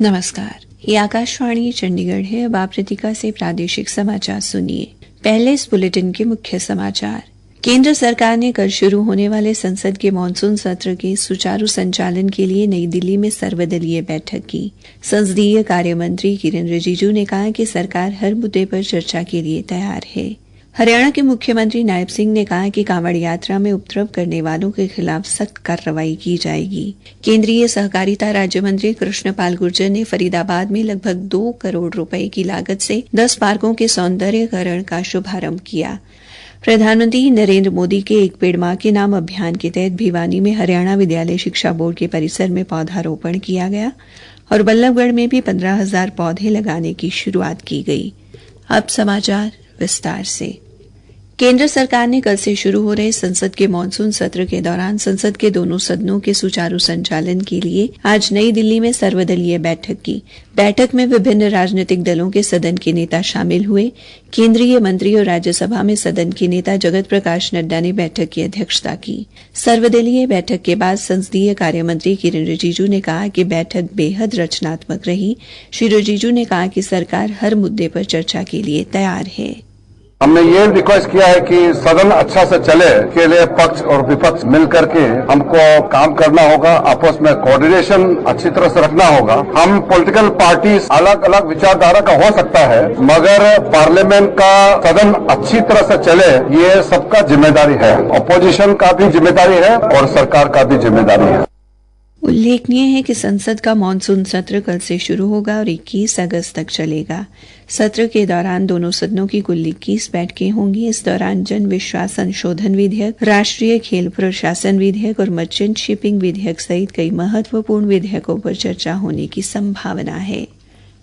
नमस्कार, ये आकाशवाणी चंडीगढ़ है। अब आप रितिका से प्रादेशिक समाचार सुनिए। पहले इस बुलेटिन के मुख्य समाचार। केंद्र सरकार ने कल शुरू होने वाले संसद के मानसून सत्र के सुचारू संचालन के लिए नई दिल्ली में सर्वदलीय बैठक की। संसदीय कार्य मंत्री किरेन रिजिजू ने कहा कि सरकार हर मुद्दे पर चर्चा के लिए तैयार है। हरियाणा के मुख्यमंत्री नायब सिंह ने कहा कि कांवड़ यात्रा में उपद्रव करने वालों के खिलाफ सख्त कार्रवाई की जाएगी। केंद्रीय सहकारिता राज्य मंत्री कृष्णपाल गुर्जर ने फरीदाबाद में लगभग 2 करोड़ रुपए की लागत से 10 पार्कों के सौंदर्यीकरण का शुभारंभ किया। प्रधानमंत्री नरेंद्र मोदी के एक पेड़ मां के नाम अभियान के तहत भिवानी में हरियाणा विद्यालय शिक्षा बोर्ड के परिसर में पौधारोपण किया गया और बल्लभगढ़ में भी 15,000 पौधे लगाने की शुरुआत की गई। अब समाचार विस्तार से। केंद्र सरकार ने कल से शुरू हो रहे संसद के मानसून सत्र के दौरान संसद के दोनों सदनों के सुचारू संचालन के लिए आज नई दिल्ली में सर्वदलीय बैठक की। बैठक में विभिन्न राजनीतिक दलों के सदन के नेता शामिल हुए। केंद्रीय मंत्री और राज्यसभा में सदन के नेता जगत प्रकाश नड्डा ने बैठक की अध्यक्षता की। सर्वदलीय बैठक के बाद संसदीय कार्य मंत्री किरेन रिजिजू ने कहा कि बैठक बेहद रचनात्मक रही। श्री रिजिजू ने कहा कि सरकार हर मुद्दे पर चर्चा के लिए तैयार है। हमने ये रिक्वेस्ट किया है कि सदन अच्छा से चले के लिए पक्ष और विपक्ष मिलकर के हमको काम करना होगा। आपस में कोऑर्डिनेशन अच्छी तरह से रखना होगा। हम पॉलिटिकल पार्टीज अलग अलग विचारधारा का हो सकता है, मगर पार्लियामेंट का सदन अच्छी तरह से चले ये सबका जिम्मेदारी है। अपोजिशन का भी जिम्मेदारी है और सरकार का भी जिम्मेदारी है। उल्लेखनीय है कि संसद का मानसून सत्र कल से शुरू होगा और 21 अगस्त तक चलेगा। सत्र के दौरान दोनों सदनों की कुल 21 बैठकें होंगी। इस दौरान जन विश्वास संशोधन विधेयक, राष्ट्रीय खेल प्रशासन विधेयक और मर्चेंट शिपिंग विधेयक सहित कई महत्वपूर्ण विधेयकों पर चर्चा होने की संभावना है।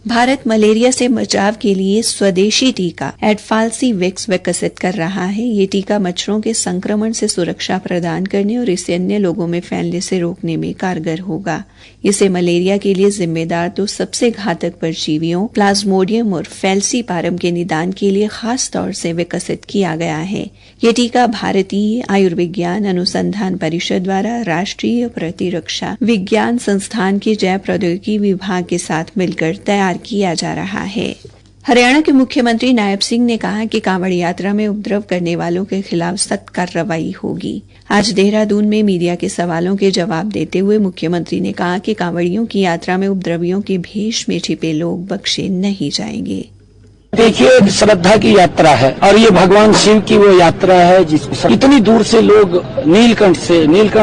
भारत मलेरिया से बचाव के लिए स्वदेशी टीका एडफाल्सीविक्स विकसित कर रहा है। ये टीका मच्छरों के संक्रमण से सुरक्षा प्रदान करने और इसे अन्य लोगों में फैलने से रोकने में कारगर होगा। इसे मलेरिया के लिए जिम्मेदार 2 सबसे घातक परजीवियों प्लाज्मोडियम और फैल्सीपारम के निदान के लिए खास तौर से विकसित किया गया है। ये टीका भारतीय आयुर्विज्ञान अनुसंधान परिषद द्वारा राष्ट्रीय प्रतिरक्षा विज्ञान संस्थान के जैव प्रौद्योगिकी विभाग के साथ मिलकर तैयार किया जा रहा है। हरियाणा के मुख्यमंत्री नायब सिंह ने कहा कि कांवड़ यात्रा में उपद्रव करने वालों के खिलाफ सख्त कार्रवाई होगी। आज देहरादून में मीडिया के सवालों के जवाब देते हुए मुख्यमंत्री ने कहा कि कांवड़ियों की यात्रा में उपद्रवियों के भेष में छिपे लोग बख्शे नहीं जाएंगे। देखिए, श्रद्धा की यात्रा है और ये भगवान शिव की वो यात्रा है जिसमें इतनी दूर से लोग नीलकंठ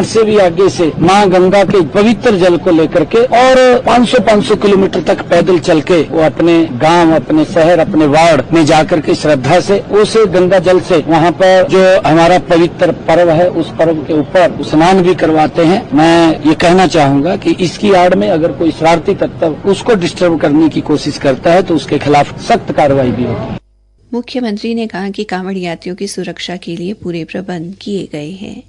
से भी आगे से माँ गंगा के पवित्र जल को लेकर के और 500 किलोमीटर तक पैदल चल के वो अपने गांव, अपने शहर, अपने वार्ड में जाकर के श्रद्धा से उस गंगा जल से वहाँ पर जो हमारा पवित्र पर्व है उस पर्व के ऊपर स्नान भी करवाते हैं। मैं ये कहना चाहूंगा कि इसकी आड़ में अगर कोई शरारती तत्व उसको डिस्टर्ब करने की कोशिश करता है तो उसके खिलाफ सख्त कार्रवाई भी होगी। मुख्यमंत्री ने कहा कि कांवड़ यात्रियों की सुरक्षा के लिए पूरे प्रबंध किए गए हैं।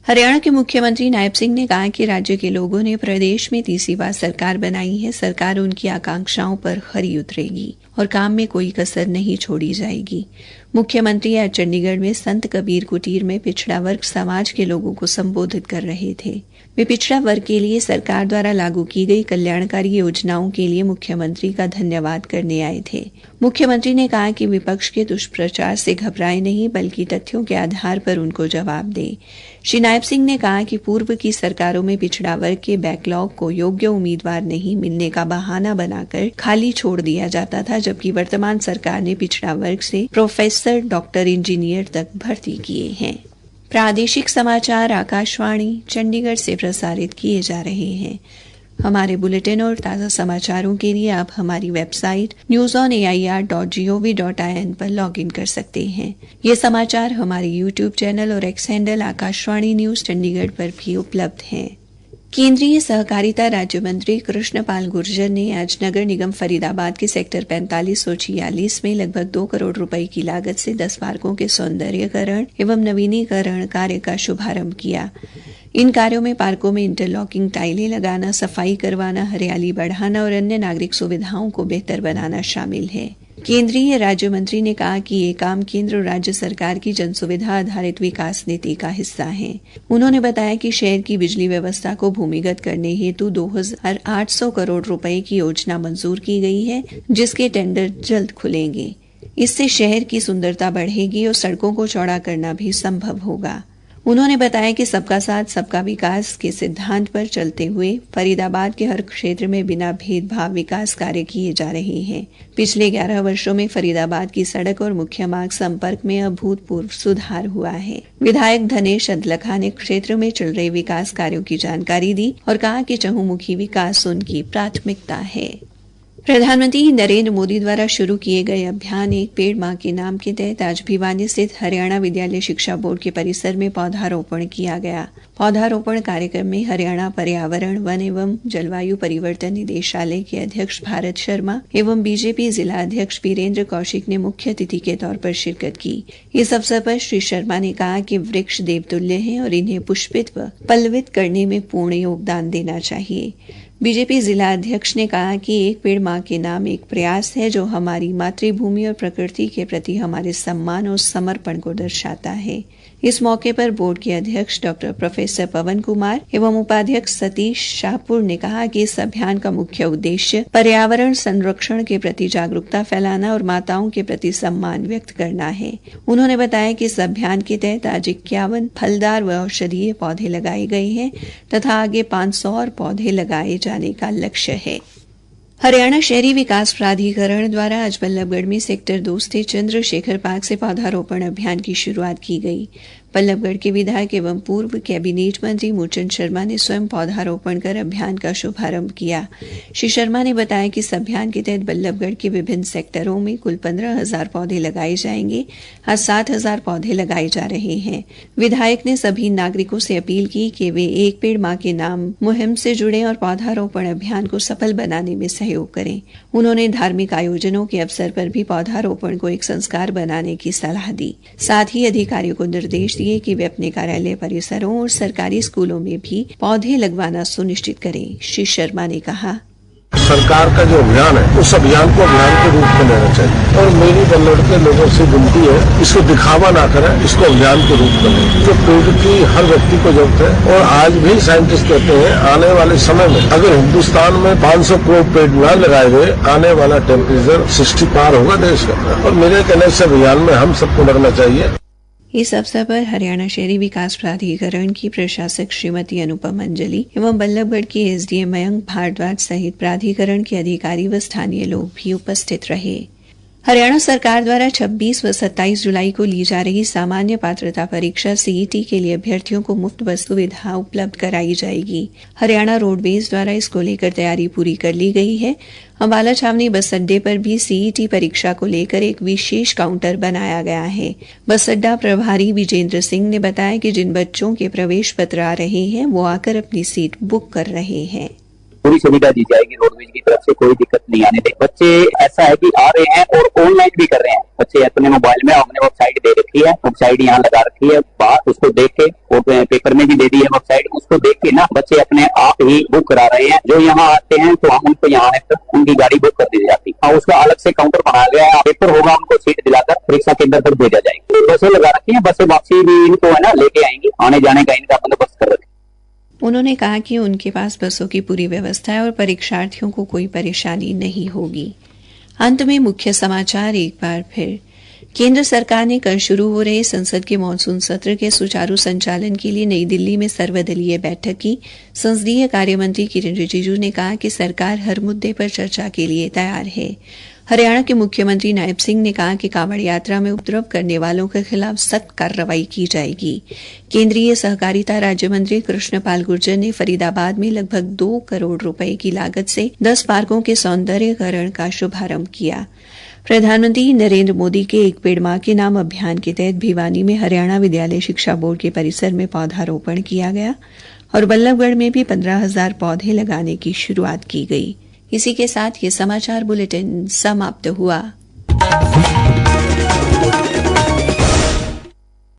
हरियाणा के मुख्यमंत्री नायब सिंह ने कहा कि राज्य के लोगों ने प्रदेश में तीसरी बार सरकार बनाई है। सरकार उनकी आकांक्षाओं पर खरी उतरेगी और काम में कोई कसर नहीं छोड़ी जाएगी। मुख्यमंत्री आज चंडीगढ़ में संत कबीर कुटीर में पिछड़ा वर्ग समाज के लोगों को संबोधित कर रहे थे। वे पिछड़ा वर्ग के लिए सरकार द्वारा लागू की गई कल्याणकारी योजनाओं के लिए मुख्यमंत्री का धन्यवाद करने आए थे। मुख्यमंत्री ने कहा कि विपक्ष के दुष्प्रचार से घबराए नहीं, बल्कि तथ्यों के आधार पर उनको जवाब दें। श्री नायब सिंह ने कहा कि पूर्व की सरकारों में पिछड़ा वर्ग के बैकलॉग को योग्य उम्मीदवार नहीं मिलने का बहाना बनाकर खाली छोड़ दिया जाता था, जबकि वर्तमान सरकार ने पिछड़ा वर्ग से प्रोफेसर, डॉक्टर, इंजीनियर तक भर्ती किए हैं। प्रादेशिक समाचार आकाशवाणी चंडीगढ़ से प्रसारित किए जा रहे हैं। हमारे बुलेटिन और ताज़ा समाचारों के लिए आप हमारी वेबसाइट newsonair.gov.in पर लॉगिन कर सकते हैं। ये समाचार हमारे यूट्यूब चैनल और x handle Akashvani news Chandigarh पर भी उपलब्ध हैं। केंद्रीय सहकारिता राज्य मंत्री कृष्णपाल गुर्जर ने आज नगर निगम फरीदाबाद के सेक्टर 45 और 46 में लगभग 2 करोड़ रुपए की लागत से 10 पार्कों के सौंदर्यीकरण एवं नवीनीकरण कार्य का शुभारंभ किया। इन कार्यों में पार्कों में इंटरलॉकिंग टाइलें लगाना, सफाई करवाना, हरियाली बढ़ाना और अन्य नागरिक सुविधाओं को बेहतर बनाना शामिल है। केंद्रीय राज्य मंत्री ने कहा कि ये काम केंद्र और राज्य सरकार की जनसुविधा आधारित विकास नीति का हिस्सा है। उन्होंने बताया कि शहर की बिजली व्यवस्था को भूमिगत करने हेतु 2800 करोड़ रुपए की योजना मंजूर की गई है, जिसके टेंडर जल्द खुलेंगे। इससे शहर की सुंदरता बढ़ेगी और सड़कों को चौड़ा करना भी संभव होगा। उन्होंने बताया कि सबका साथ सबका विकास के सिद्धांत पर चलते हुए फरीदाबाद के हर क्षेत्र में बिना भेदभाव विकास कार्य किए जा रहे हैं। पिछले 11 वर्षों में फरीदाबाद की सड़क और मुख्य मार्ग संपर्क में अभूतपूर्व सुधार हुआ है। विधायक धनेश अदलखा ने क्षेत्र में चल रहे विकास कार्यों की जानकारी दी और कहा कि चहुमुखी विकास उनकी प्राथमिकता है। प्रधानमंत्री नरेंद्र मोदी द्वारा शुरू किए गए अभियान एक पेड़ मां के नाम के तहत आज भिवानी स्थित हरियाणा विद्यालय शिक्षा बोर्ड के परिसर में पौधारोपण किया गया। पौधारोपण कार्यक्रम में हरियाणा पर्यावरण, वन एवं जलवायु परिवर्तन निदेशालय के अध्यक्ष भारत शर्मा एवं बीजेपी जिला अध्यक्ष वीरेंद्र कौशिक ने मुख्य अतिथि के तौर पर शिरकत की। इस अवसर पर श्री शर्मा ने कहा कि वृक्ष देवतुल्य हैं और इन्हें पुष्पित व पल्लवित करने में पूर्ण योगदान देना चाहिए। बीजेपी जिला अध्यक्ष ने कहा कि एक पेड़ मां के नाम एक प्रयास है जो हमारी मातृभूमि और प्रकृति के प्रति हमारे सम्मान और समर्पण को दर्शाता है। इस मौके पर बोर्ड के अध्यक्ष डॉक्टर प्रोफेसर पवन कुमार एवं उपाध्यक्ष सतीश शाहपुर ने कहा कि इस अभियान का मुख्य उद्देश्य पर्यावरण संरक्षण के प्रति जागरूकता फैलाना और माताओं के प्रति सम्मान व्यक्त करना है। उन्होंने बताया कि इस अभियान के तहत आज 51 फलदार व औषधीय पौधे लगाए गए हैं तथा आगे 500 और पौधे लगाए जाने का लक्ष्य है। हरियाणा शहरी विकास प्राधिकरण द्वारा आज बल्लभगढ़ में सेक्टर 2 स्थित चंद्रशेखर पार्क से पौधारोपण अभियान की शुरुआत की गई। बल्लभगढ़ के विधायक एवं पूर्व कैबिनेट मंत्री मूलचंद शर्मा ने स्वयं पौधारोपण कर अभियान का शुभारंभ किया। श्री शर्मा ने बताया कि इस अभियान के तहत बल्लभगढ़ के विभिन्न सेक्टरों में कुल 15,000 पौधे लगाए जाएंगे। आज 7,000 पौधे लगाए जा रहे हैं। विधायक ने सभी नागरिकों से अपील की कि वे एक पेड़ मां के नाम मुहिम से जुड़े और पौधारोपण अभियान को सफल बनाने में सहयोग करें। उन्होंने धार्मिक आयोजनों के अवसर पर भी पौधारोपण को एक संस्कार बनाने की सलाह दी। साथ ही अधिकारियों को निर्देश कि वे अपने कार्यालय परिसरों और सरकारी स्कूलों में भी पौधे लगवाना सुनिश्चित करें। श्री शर्मा ने कहा, सरकार का जो अभियान है उस अभियान को अभियान के रूप में लेना चाहिए और मेरी बल्लभगढ़ के लोगों से विनती है इसको दिखावा ना करें, इसको अभियान के रूप में लें। जो पेड़ की हर व्यक्ति को जरूरत है और आज भी साइंटिस्ट कहते हैं आने वाले समय में अगर हिंदुस्तान में 500 करोड़ पेड़ न लगाए गए आने वाला टेम्परेचर 60 पार होगा देश का। और मेरे कहने से अभियान में हम सबको लगना चाहिए। इस अवसर पर हरियाणा शहरी विकास प्राधिकरण की प्रशासक श्रीमती अनुपम अंजलि एवं बल्लभगढ़ के एसडीएम मयंक भारद्वाज सहित प्राधिकरण के अधिकारी व स्थानीय लोग भी उपस्थित रहे। हरियाणा सरकार द्वारा 26 व 27 जुलाई को ली जा रही सामान्य पात्रता परीक्षा सीईटी के लिए अभ्यर्थियों को मुफ्त बस सुविधा उपलब्ध कराई जाएगी। हरियाणा रोडवेज द्वारा इसको लेकर तैयारी पूरी कर ली गई है। अंबाला छावनी बस अड्डे पर भी सीईटी परीक्षा को लेकर एक विशेष काउंटर बनाया गया है। बस अड्डा प्रभारी विजेंद्र सिंह ने बताया कि जिन बच्चों के प्रवेश पत्र आ रहे हैं वो आकर अपनी सीट बुक कर रहे हैं। पूरी सुविधा दी जाएगी रोडवेज की तरफ से, कोई दिक्कत नहीं आने देंगे। बच्चे ऐसा है कि आ रहे हैं और ऑनलाइन भी कर रहे हैं। बच्चे अपने मोबाइल में हमने वेबसाइट दे रखी है, वेबसाइट यहाँ लगा रखी है, बात उसको देख के और पेपर में भी दे दी है वेबसाइट, उसको देख के ना बच्चे अपने आप ही बुक करा रहे हैं। जो यहाँ आते हैं तो हम उनको यहाँ उनकी गाड़ी बुक कर दी जाती है। उसका अलग से काउंटर बनाया गया है, पेपर होगा उनको सीट दिलाकर परीक्षा केंद्र पर भेजा जाएगा। बसें लगा रखी है, बसें वापसी भी इनको है ना लेके आएंगी, आने जाने का इनका बंदोबस्त कर रखे। उन्होंने कहा कि उनके पास बसों की पूरी व्यवस्था है और परीक्षार्थियों को कोई परेशानी नहीं होगी। अंत में मुख्य समाचार एक बार फिर। केंद्र सरकार ने कल शुरू हो रहे संसद के मानसून सत्र के सुचारू संचालन के लिए नई दिल्ली में सर्वदलीय बैठक की। संसदीय कार्य मंत्री किरेन रिजिजू ने कहा कि सरकार हर मुद्दे पर चर्चा के लिए तैयार है। हरियाणा के मुख्यमंत्री नायब सिंह ने कहा कि कांवड़ यात्रा में उपद्रव करने वालों के खिलाफ सख्त कार्रवाई की जाएगी। केंद्रीय सहकारिता राज्य मंत्री कृष्णपाल गुर्जर ने फरीदाबाद में लगभग 2 करोड़ रुपए की लागत से 10 पार्कों के सौंदर्यीकरण का शुभारंभ किया। प्रधानमंत्री नरेंद्र मोदी के एक पेड़ मां के नाम अभियान के तहत भिवानी में हरियाणा विद्यालय शिक्षा बोर्ड के परिसर में पौधारोपण किया गया और बल्लभगढ़ में भी 15,000 पौधे लगाने की शुरुआत की गई। इसी के साथ ये समाचार बुलेटिन समाप्त हुआ।